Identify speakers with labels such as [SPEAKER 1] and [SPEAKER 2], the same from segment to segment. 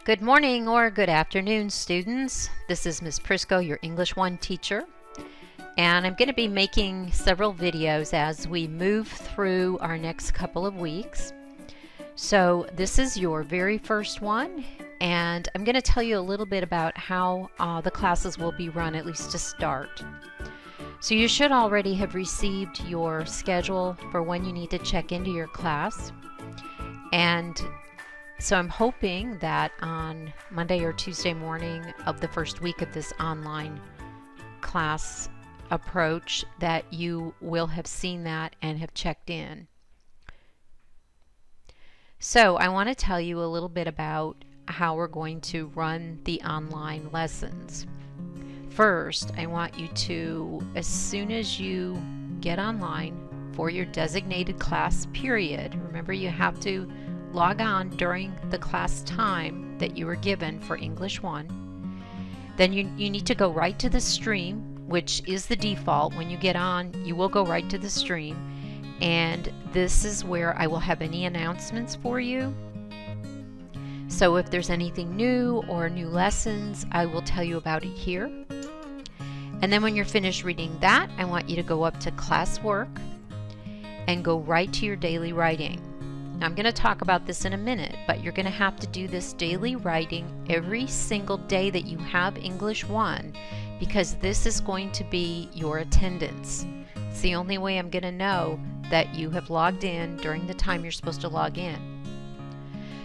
[SPEAKER 1] Good morning or good afternoon, students. This is Ms. Prisco, your English 1 teacher, and I'm going to be making several videos as we move through our next couple of weeks. So this is your very first one, and I'm going to tell you a little bit about how the classes will be run, at least to start. So you should already have received your schedule for when you need to check into your class, and so I'm hoping that on Monday or Tuesday morning of the first week of this online class approach that you will have seen that and have checked in. So I want to tell you a little bit about how we're going to run the online lessons. First, I want you to, as soon as you get online for your designated class period, remember you have to log on during the class time that you were given for English 1. Then you need to go right to the stream, which is the default. When you get on, you will go right to the stream, and this is where I will have any announcements for you. So if there's anything new or new lessons, I will tell you about it here. And then when you're finished reading that, I want you to go up to classwork and go right to your daily writing. Now, I'm going to talk about this in a minute, but you're going to have to do this daily writing every single day that you have English 1, because this is going to be your attendance. It's the only way I'm going to know that you have logged in during the time you're supposed to log in.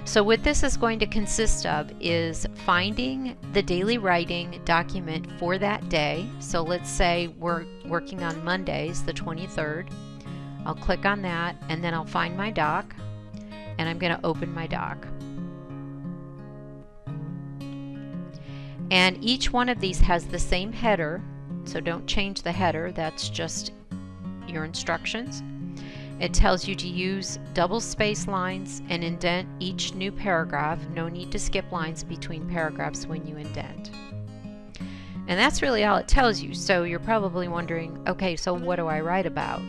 [SPEAKER 1] So what this is going to consist of is finding the daily writing document for that day. So let's say we're working on Mondays, the 23rd. I'll click on that, and then I'll find my doc. And I'm going to open my doc. And each one of these has the same header, so don't change the header, that's just your instructions. It tells you to use double space lines and indent each new paragraph. No need to skip lines between paragraphs when you indent. And that's really all it tells you. So you're probably wondering, okay, so what do I write about?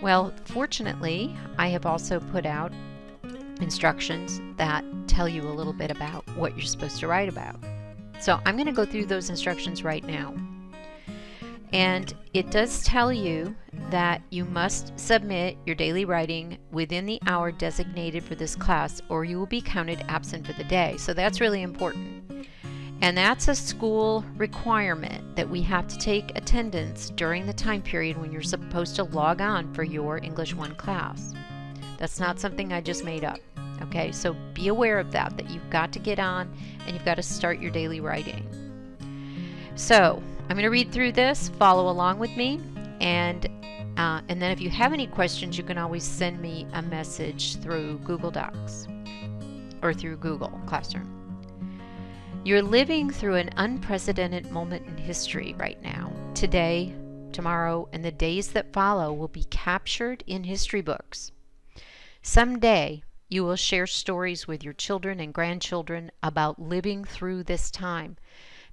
[SPEAKER 1] Well, fortunately, I have also put out instructions that tell you a little bit about what you're supposed to write about. So I'm going to go through those instructions right now. And it does tell you that you must submit your daily writing within the hour designated for this class, or you will be counted absent for the day. So that's really important. And that's a school requirement that we have to take attendance during the time period when you're supposed to log on for your English 1 class. That's not something I just made up. Okay, so be aware of that you've got to get on and you've got to start your daily writing. So I'm going to read through this, follow along with me, and then if you have any questions, you can always send me a message through Google Docs or through Google Classroom. You're living through an unprecedented moment in history right now. Today, tomorrow, and the days that follow will be captured in history books. Someday, you will share stories with your children and grandchildren about living through this time.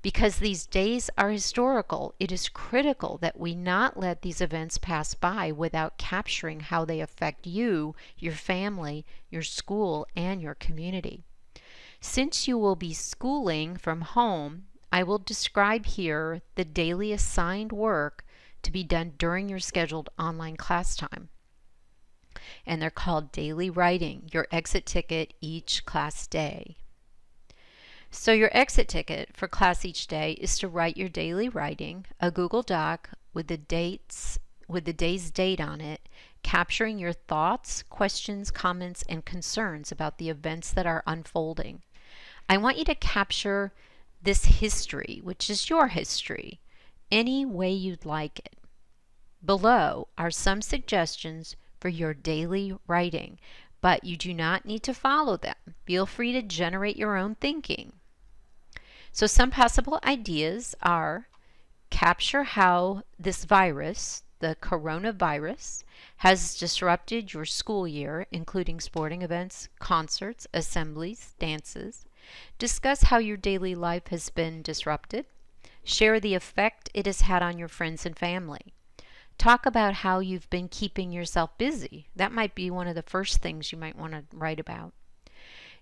[SPEAKER 1] Because these days are historical, it is critical that we not let these events pass by without capturing how they affect you, your family, your school, and your community. Since you will be schooling from home, I will describe here the daily assigned work to be done during your scheduled online class time. And they're called daily writing, your exit ticket each class day. So your exit ticket for class each day is to write your daily writing, a Google Doc with the day's date on it, capturing your thoughts, questions, comments, and concerns about the events that are unfolding. I want you to capture this history, which is your history, any way you'd like it. Below are some suggestions for your daily writing, but you do not need to follow them. Feel free to generate your own thinking. So some possible ideas are: capture how this virus, the coronavirus, has disrupted your school year, including sporting events, concerts, assemblies, dances. Discuss how your daily life has been disrupted. Share the effect it has had on your friends and family. Talk about how you've been keeping yourself busy. That might be one of the first things you might want to write about.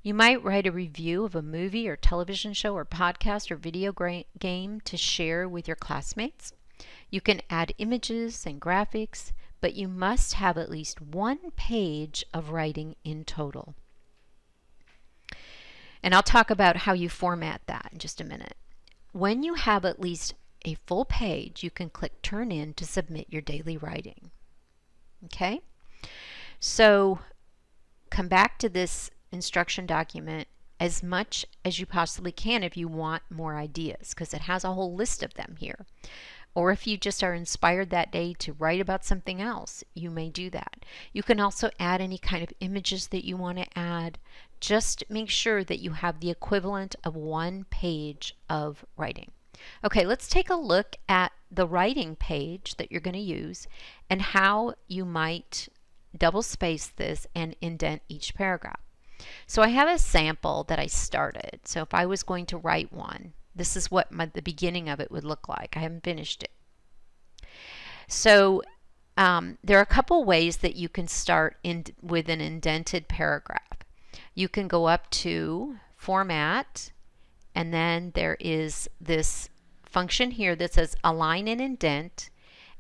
[SPEAKER 1] You might write a review of a movie or television show or podcast or video game to share with your classmates. You can add images and graphics, but you must have at least 1 page of writing in total. And I'll talk about how you format that in just a minute. When you have at least a full page, you can click Turn In to submit your daily writing. Okay? So come back to this instruction document as much as you possibly can if you want more ideas, because it has a whole list of them here. Or if you just are inspired that day to write about something else, you may do that. You can also add any kind of images that you want to add. Just make sure that you have the equivalent of 1 page of writing. Okay, let's take a look at the writing page that you're going to use and how you might double space this and indent each paragraph. So I have a sample that I started. So if I was going to write one, this is what the beginning of it would look like. I haven't finished it. So there are a couple ways that you can start with an indented paragraph. You can go up to Format, and then there is this function here that says Align and Indent.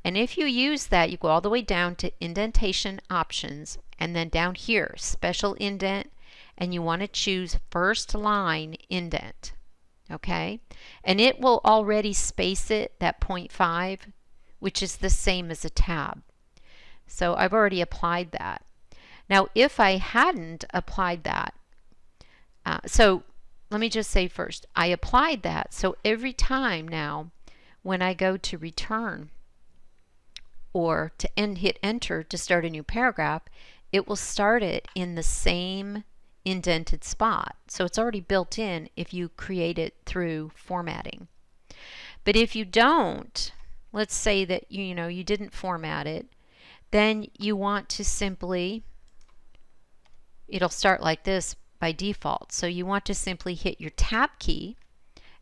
[SPEAKER 1] And if you use that, you go all the way down to Indentation Options, and then down here, Special Indent, and you want to choose First Line Indent. Okay, and it will already space it, that 0.5, which is the same as a tab. So I've already applied that. Now if I hadn't applied that, so let me just say first, I applied that, so every time now when I go to return or to hit enter to start a new paragraph, it will start it in the same indented spot. So it's already built in if you create it through formatting. But if you don't, let's say that you didn't format it, then you want to simply, it'll start like this by default. So you want to simply hit your tab key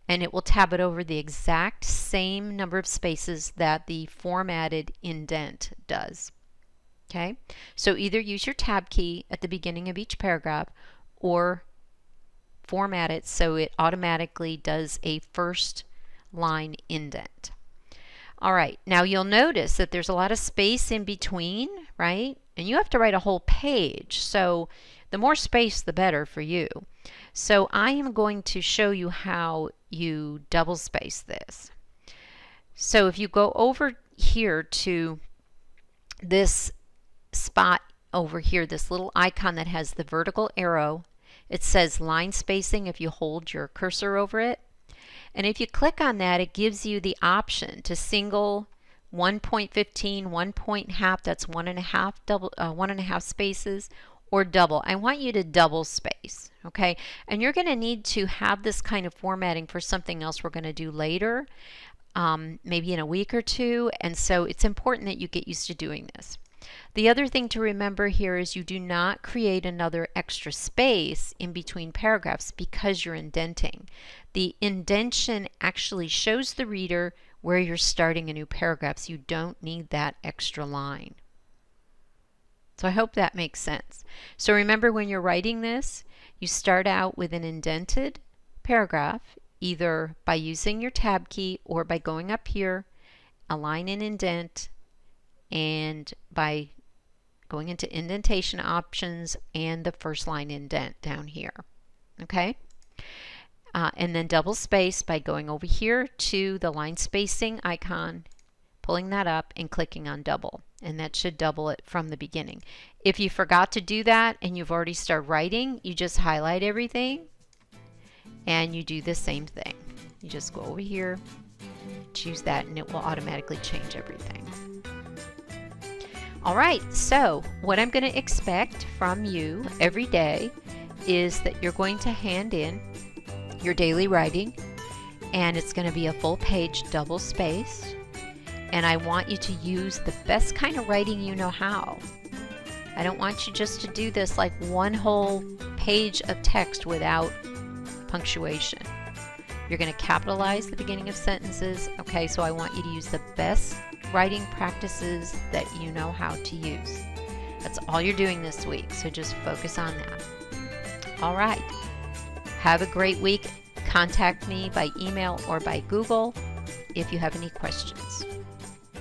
[SPEAKER 1] and it will tab it over the exact same number of spaces that the formatted indent does. Okay, so either use your tab key at the beginning of each paragraph or format it so it automatically does a first line indent. All right, now you'll notice that there's a lot of space in between, right? And you have to write a whole page, so the more space the better for you. So I am going to show you how you double space this. So if you go over here to this spot over here, this little icon that has the vertical arrow, it says line spacing if you hold your cursor over it. And if you click on that, it gives you the option to single 1.15, 1.5, that's 1.5 spaces, or double. I want you to double space, okay? And you're going to need to have this kind of formatting for something else we're going to do later, maybe in a week or two, and so it's important that you get used to doing this. The other thing to remember here is you do not create another extra space in between paragraphs because you're indenting. The indentation actually shows the reader where you're starting a new paragraph, so you don't need that extra line. So I hope that makes sense. So remember, when you're writing this, you start out with an indented paragraph, either by using your tab key or by going up here, Align and Indent, and by going into Indentation Options and the first line indent down here. Okay? And then double space by going over here to the line spacing icon, pulling that up and clicking on double, and that should double it from the beginning. If you forgot to do that and you've already started writing, you just highlight everything and you do the same thing. You just go over here, choose that, and it will automatically change everything. All right, so what I'm going to expect from you every day is that you're going to hand in your daily writing, and it's going to be a full page double spaced, and I want you to use the best kind of writing you know how. I don't want you just to do this like one whole page of text without punctuation. You're going to capitalize the beginning of sentences. Okay, so I want you to use the best writing practices that you know how to use. That's all you're doing this week, so just focus on that. All right. Have a great week. Contact me by email or by Google if you have any questions.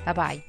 [SPEAKER 1] Bye-bye.